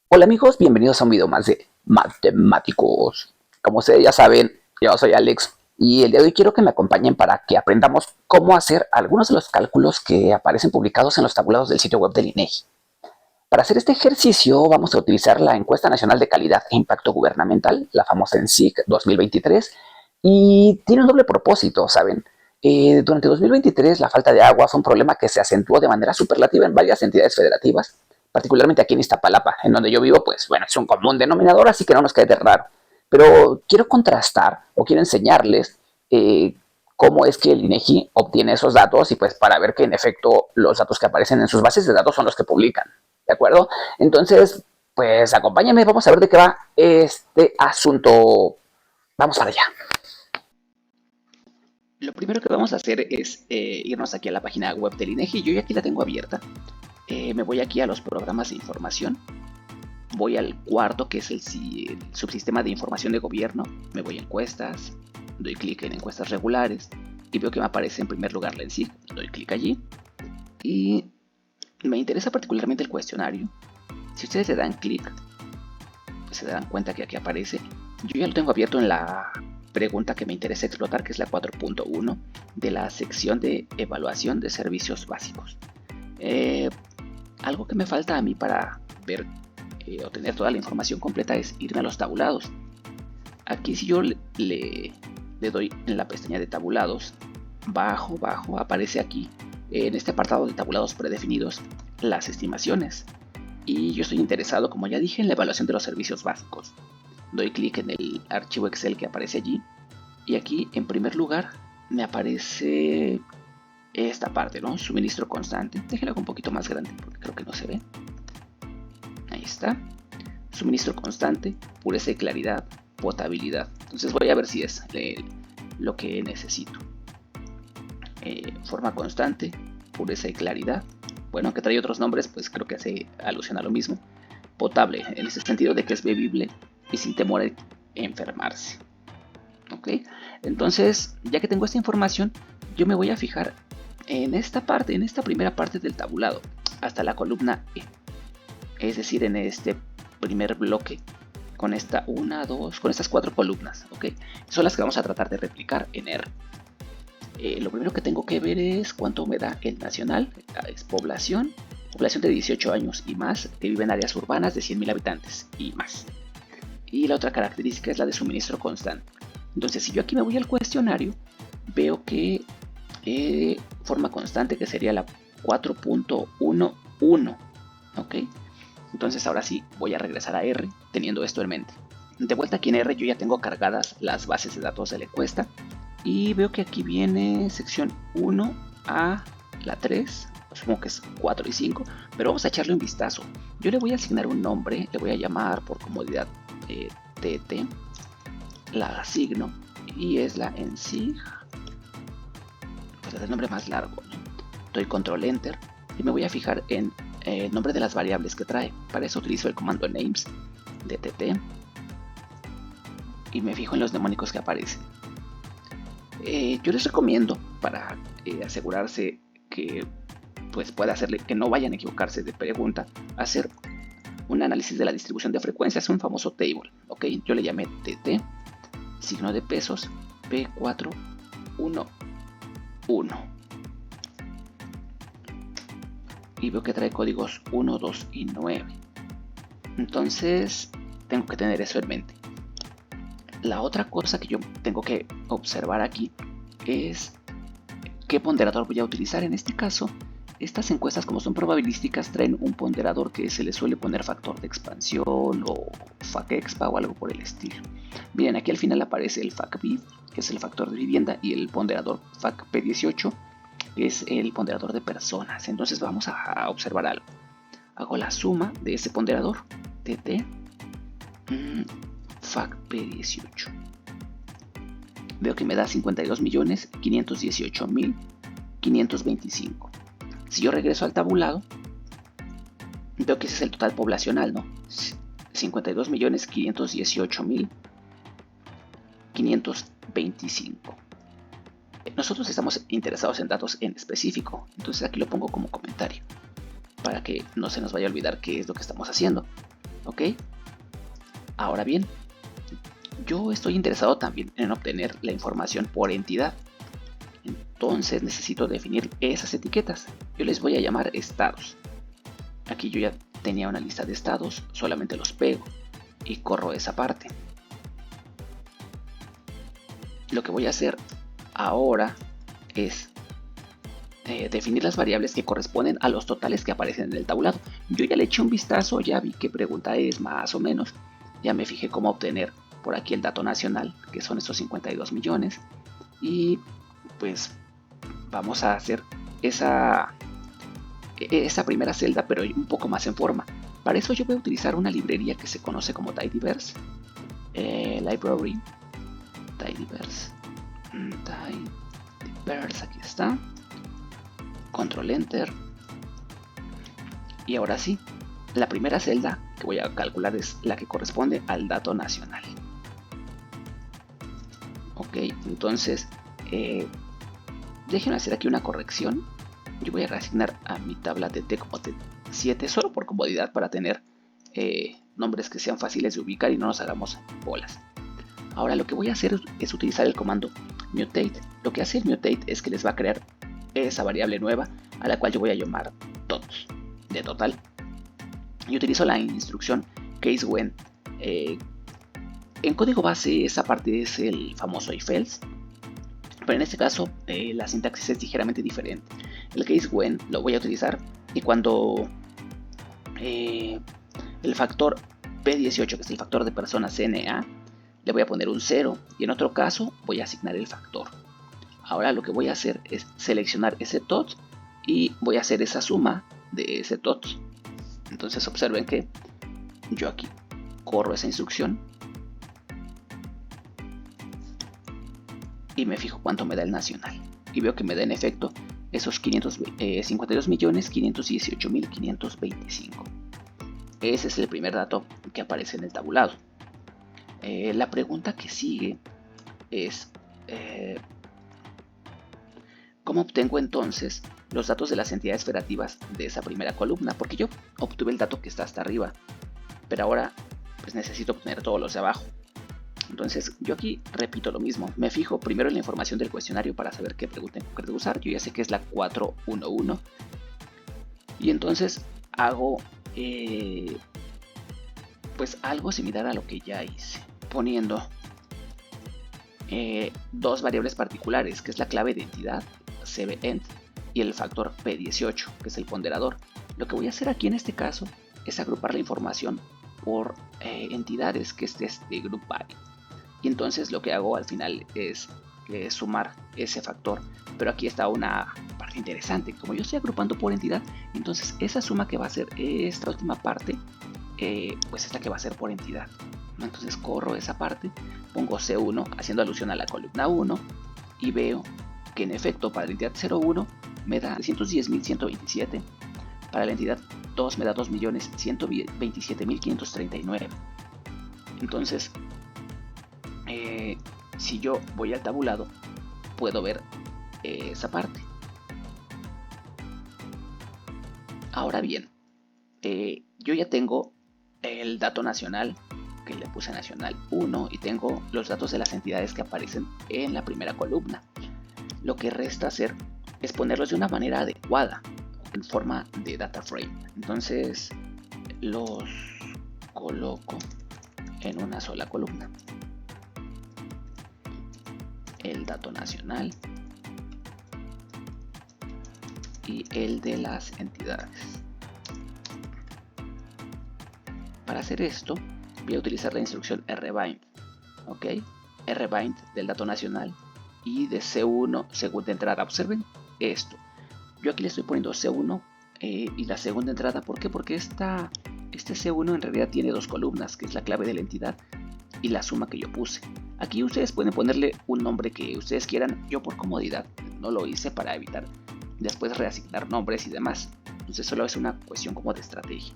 Hola amigos, bienvenidos a un video más de matemáticos. Como ustedes ya saben, yo soy Alex y el día de hoy quiero que me acompañen para que aprendamos cómo hacer algunos de los cálculos que aparecen publicados en los tabulados del sitio web del INEGI. Para hacer este ejercicio vamos a utilizar la Encuesta Nacional de Calidad e Impacto Gubernamental, la famosa ENSIG 2023, y tiene un doble propósito, ¿saben? Durante 2023 la falta de agua fue un problema que se acentuó de manera superlativa en varias entidades federativas, particularmente aquí en Iztapalapa, en donde yo vivo, pues bueno, es un común denominador, así que no nos quede de raro. Pero quiero contrastar o quiero enseñarles cómo es que el INEGI obtiene esos datos y pues para ver que en efecto los datos que aparecen en sus bases de datos son los que publican. ¿De acuerdo? Entonces, pues acompáñame, vamos a ver de qué va este asunto. Vamos para allá. Lo primero que vamos a hacer es irnos aquí a la página web del INEGI. Yo ya aquí la tengo abierta. Me voy aquí a los programas de información. Voy al cuarto, que es el subsistema de información de gobierno. Me voy a encuestas. Doy clic en encuestas regulares. Y veo que me aparece en primer lugar la ENSIG. Doy clic allí. Y me interesa particularmente el cuestionario. Si ustedes le dan clic, se dan cuenta que aquí aparece. Yo ya lo tengo abierto en la pregunta que me interesa explotar, que es la 4.1 de la sección de evaluación de servicios básicos. Algo que me falta a mí para ver o tener toda la información completa es irme a los tabulados. Aquí si yo le doy en la pestaña de tabulados, bajo, aparece aquí en este apartado de tabulados predefinidos las estimaciones. Y yo estoy interesado, como ya dije, en la evaluación de los servicios básicos. Doy clic en el archivo Excel que aparece allí y aquí en primer lugar me aparece esta parte, ¿no? Suministro constante. Déjenlo un poquito más grande porque creo que no se ve. Ahí está. Suministro constante, pureza y claridad, potabilidad. Entonces voy a ver si es lo que necesito. Forma constante, pureza y claridad. Bueno, que trae otros nombres, pues creo que hace alusión a lo mismo. Potable, en ese sentido de que es bebible y sin temor a enfermarse. ¿Ok? Entonces, ya que tengo esta información, yo me voy a fijar en esta parte, en esta primera parte del tabulado, hasta la columna E. Es decir, en este primer bloque, con esta 1, 2, con estas 4 columnas, ¿ok? Son las que vamos a tratar de replicar en R. Lo primero que tengo que ver es cuánto me da el nacional, es población de 18 años y más, que vive en áreas urbanas de 100.000 habitantes y más. Y la otra característica es la de suministro constante. Entonces, si yo aquí me voy al cuestionario, veo que forma constante, que sería la 4.11, ¿ok? Entonces ahora sí voy a regresar a R teniendo esto en mente. De vuelta aquí en R yo ya tengo cargadas las bases de datos de la encuesta y veo que aquí viene sección 1 a la 3, supongo que es 4 y 5, pero vamos a echarle un vistazo. Yo le voy a asignar un nombre, le voy a llamar por comodidad TT, la asigno y es la ENSIG, pues es el nombre más largo, ¿no? Doy control enter y me voy a fijar en el nombre de las variables que trae. Para eso utilizo el comando names de TT y me fijo en los mnemónicos que aparecen. Yo les recomiendo, para asegurarse que pues pueda hacerle que no vayan a equivocarse de pregunta, hacer un análisis de la distribución de frecuencias, un famoso table, ¿ok? Yo le llamé TT, signo de pesos, P411. Y veo que trae códigos 1, 2 y 9. Entonces tengo que tener eso en mente. La otra cosa que yo tengo que observar aquí es qué ponderador voy a utilizar. En este caso, estas encuestas, como son probabilísticas, traen un ponderador que se le suele poner factor de expansión o FACEXPA o algo por el estilo. Miren, aquí al final aparece el FACVIV, que es el factor de vivienda, y el ponderador FACP18, que es el ponderador de personas. Entonces vamos a observar algo. Hago la suma de ese ponderador, TT, FACP18. Veo que me da 52.518.525. Si yo regreso al tabulado, veo que ese es el total poblacional, ¿no? 52.518.525. Nosotros estamos interesados en datos en específico, entonces aquí lo pongo como comentario para que no se nos vaya a olvidar qué es lo que estamos haciendo. ¿Ok? Ahora bien, yo estoy interesado también en obtener la información por entidad. Entonces necesito definir esas etiquetas. Yo les voy a llamar estados. Aquí yo ya tenía una lista de estados, solamente los pego y corro esa parte. Lo que voy a hacer ahora es definir las variables que corresponden a los totales que aparecen en el tablado. Yo ya le eché un vistazo, ya vi qué pregunta es más o menos. Ya me fijé cómo obtener por aquí el dato nacional, que son estos 52 millones. Y pues vamos a hacer esa primera celda, pero un poco más en forma. Para eso yo voy a utilizar una librería que se conoce como Tidyverse. Library. Tidyverse. Tidyverse, aquí está. Control Enter. Y ahora sí, la primera celda que voy a calcular es la que corresponde al dato nacional. Ok, entonces déjenme hacer aquí una corrección. Yo voy a reasignar a mi tabla de T como T7 solo por comodidad, para tener nombres que sean fáciles de ubicar y no nos hagamos bolas. Ahora lo que voy a hacer es utilizar el comando mutate. Lo que hace el mutate es que les va a crear esa variable nueva a la cual yo voy a llamar todos de total. Y utilizo la instrucción case_when. En código base esa parte es el famoso if else, pero en este caso la sintaxis es ligeramente diferente. El case_when lo voy a utilizar y cuando el factor P18, que es el factor de personas NA, le voy a poner un 0 y en otro caso voy a asignar el factor. Ahora lo que voy a hacer es seleccionar ese tot y voy a hacer esa suma de ese tot. Entonces observen que yo aquí corro esa instrucción y me fijo cuánto me da el nacional. Y veo que me da en efecto esos 52.518.525. Ese es el primer dato que aparece en el tabulado. La pregunta que sigue es ¿cómo obtengo entonces los datos de las entidades federativas de esa primera columna? Porque yo obtuve el dato que está hasta arriba, pero ahora pues necesito obtener todos los de abajo. Entonces yo aquí repito lo mismo, me fijo primero en la información del cuestionario para saber qué pregunta en concreto usar. Yo ya sé que es la 411 y entonces hago pues algo similar a lo que ya hice, poniendo dos variables particulares, que es la clave de entidad cbEnt y el factor P18, que es el ponderador. Lo que voy a hacer aquí en este caso es agrupar la información por entidades, que es este group by. Y entonces lo que hago al final es sumar ese factor. Pero aquí está una parte interesante. Como yo estoy agrupando por entidad, entonces esa suma que va a ser esta última parte, pues es la que va a ser por entidad. Entonces corro esa parte, pongo C1 haciendo alusión a la columna 1 y veo que en efecto para la entidad 01 me da 310.127, para la entidad 2 me da 2.127.539. Entonces si yo voy al tabulado puedo ver esa parte. Ahora bien, yo ya tengo el dato nacional, que le puse nacional 1, y tengo los datos de las entidades que aparecen en la primera columna. Lo que resta hacer es ponerlos de una manera adecuada, en forma de data frame. Entonces los coloco en una sola columna. El dato nacional y el de las entidades. Para hacer esto voy a utilizar la instrucción rbind, ¿ok? Rbind del dato nacional y de C1 segunda entrada. Observen esto. Yo aquí le estoy poniendo C1 y la segunda entrada. ¿Por qué? Porque este C1 en realidad tiene dos columnas, que es la clave de la entidad y la suma que yo puse. Aquí ustedes pueden ponerle un nombre que ustedes quieran. Yo por comodidad no lo hice para evitar después reasignar nombres y demás. Entonces solo es una cuestión como de estrategia.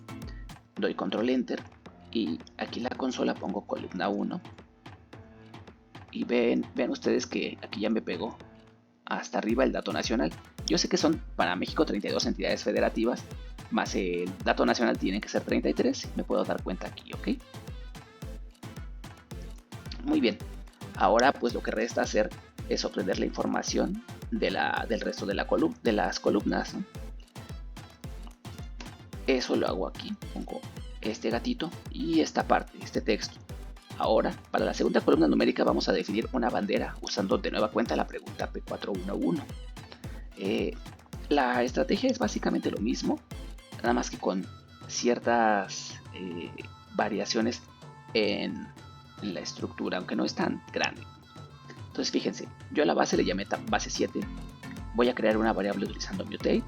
Doy control enter y aquí en la consola pongo columna 1 y vean ustedes que aquí ya me pegó hasta arriba el dato nacional. Yo sé que son para México 32 entidades federativas, más el dato nacional tiene que ser 33. Me puedo dar cuenta aquí, ¿ok? Muy bien. Ahora pues lo que resta hacer es obtener la información del resto de las columnas, ¿no? Eso lo hago aquí. Pongo este gatito y esta parte, este texto. Ahora, para la segunda columna numérica vamos a definir una bandera usando de nueva cuenta la pregunta P411. La estrategia es básicamente lo mismo, nada más que con ciertas variaciones en la estructura, aunque no es tan grande. Entonces fíjense, yo a la base le llamé base 7. Voy a crear una variable utilizando mutate.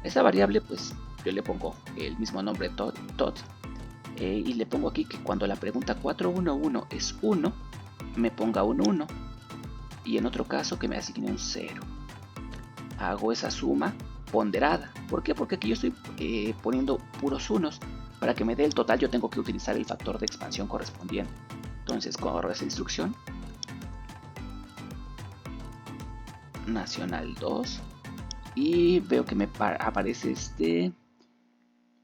Esa variable pues yo le pongo el mismo nombre tot, y le pongo aquí que cuando la pregunta 411 es 1, me ponga un 1, y en otro caso que me asigne un 0. Hago esa suma ponderada. ¿Por qué? Porque aquí yo estoy poniendo puros unos. Para que me dé el total yo tengo que utilizar el factor de expansión correspondiente. Entonces corro esa instrucción. Nacional 2. Y veo que me aparece este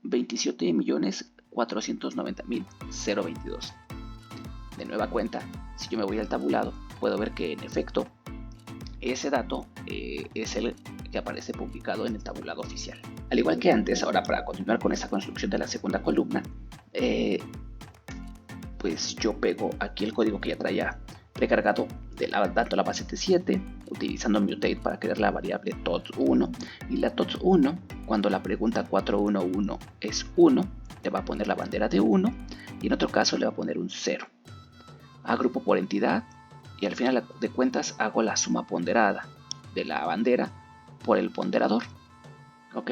27.490.022. De nueva cuenta, si yo me voy al tabulado, puedo ver que en efecto ese dato es el que aparece publicado en el tabulado oficial. Al igual que antes, ahora para continuar con esa construcción de la segunda columna, pues yo pego aquí el código que ya traía precargado de tanto la base T7, utilizando mutate para crear la variable tots1, y la tots1, cuando la pregunta 411 es 1, le va a poner la bandera de 1, y en otro caso le va a poner un 0. Agrupo por entidad, y al final de cuentas hago la suma ponderada de la bandera por el ponderador. Ok,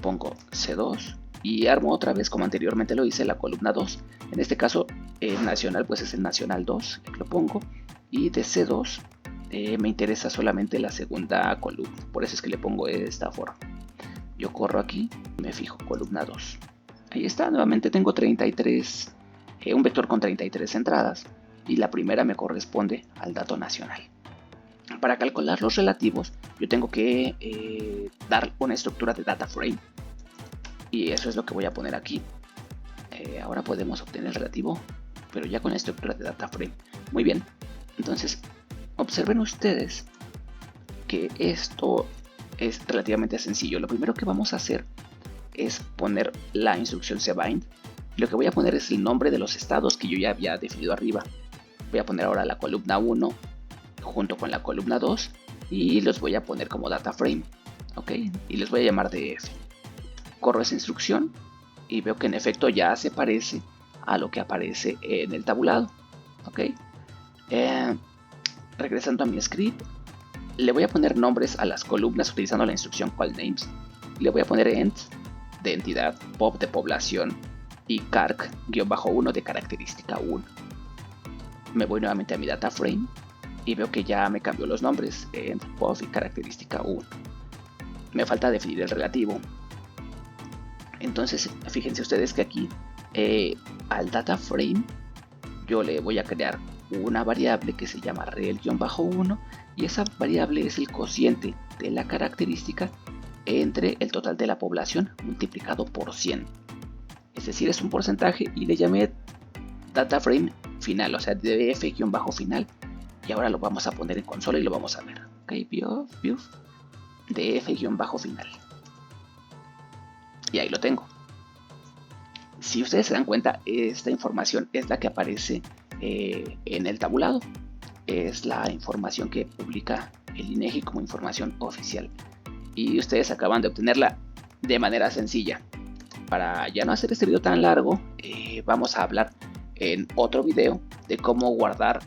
pongo C2 y armo otra vez como anteriormente lo hice la columna 2. En este caso el nacional pues es el nacional 2, lo pongo, y de C2 me interesa solamente la segunda columna, por eso es que le pongo de esta forma. Yo corro aquí, me fijo columna 2. Ahí está, nuevamente tengo 33, un vector con 33 entradas, y la primera me corresponde al dato nacional. Para calcular los relativos, yo tengo que dar una estructura de data frame, y eso es lo que voy a poner aquí. Ahora podemos obtener el relativo, pero ya con la estructura de data frame. Muy bien, entonces observen ustedes que esto es relativamente sencillo. Lo primero que vamos a hacer es poner la instrucción cbind. Lo que voy a poner es el nombre de los estados que yo ya había definido arriba. Voy a poner ahora la columna 1 junto con la columna 2 y los voy a poner como data frame, ok, y les voy a llamar df. Corro esa instrucción y veo que en efecto ya se parece a lo que aparece en el tabulado, ok. Regresando a mi script, le voy a poner nombres a las columnas utilizando la instrucción callNames. Le voy a poner ent de entidad, pop de población y carc-1 de característica 1. Me voy nuevamente a mi data frame y veo que ya me cambió los nombres, ent, pop y característica 1. Me falta definir el relativo. Entonces fíjense ustedes que aquí al data frame yo le voy a crear una variable que se llama rel-1 y esa variable es el cociente de la característica entre el total de la población multiplicado por 100. Es decir, es un porcentaje y le llamé data frame final, o sea, df-final, y ahora lo vamos a poner en consola y lo vamos a ver. Ok, view df-final. Y ahí lo tengo. Si ustedes se dan cuenta, esta información es la que aparece en el tabulado. Es la información que publica el INEGI como información oficial. Y ustedes acaban de obtenerla de manera sencilla. Para ya no hacer este video tan largo, vamos a hablar en otro video de cómo guardar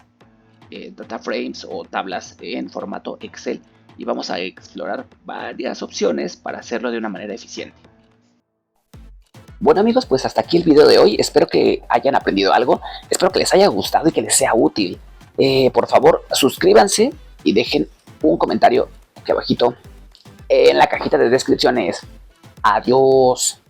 data frames o tablas en formato Excel. Y vamos a explorar varias opciones para hacerlo de una manera eficiente. Bueno amigos, pues hasta aquí el video de hoy. Espero que hayan aprendido algo. Espero que les haya gustado y que les sea útil. Por favor, suscríbanse y dejen un comentario aquí abajito en la cajita de descripciones. Adiós.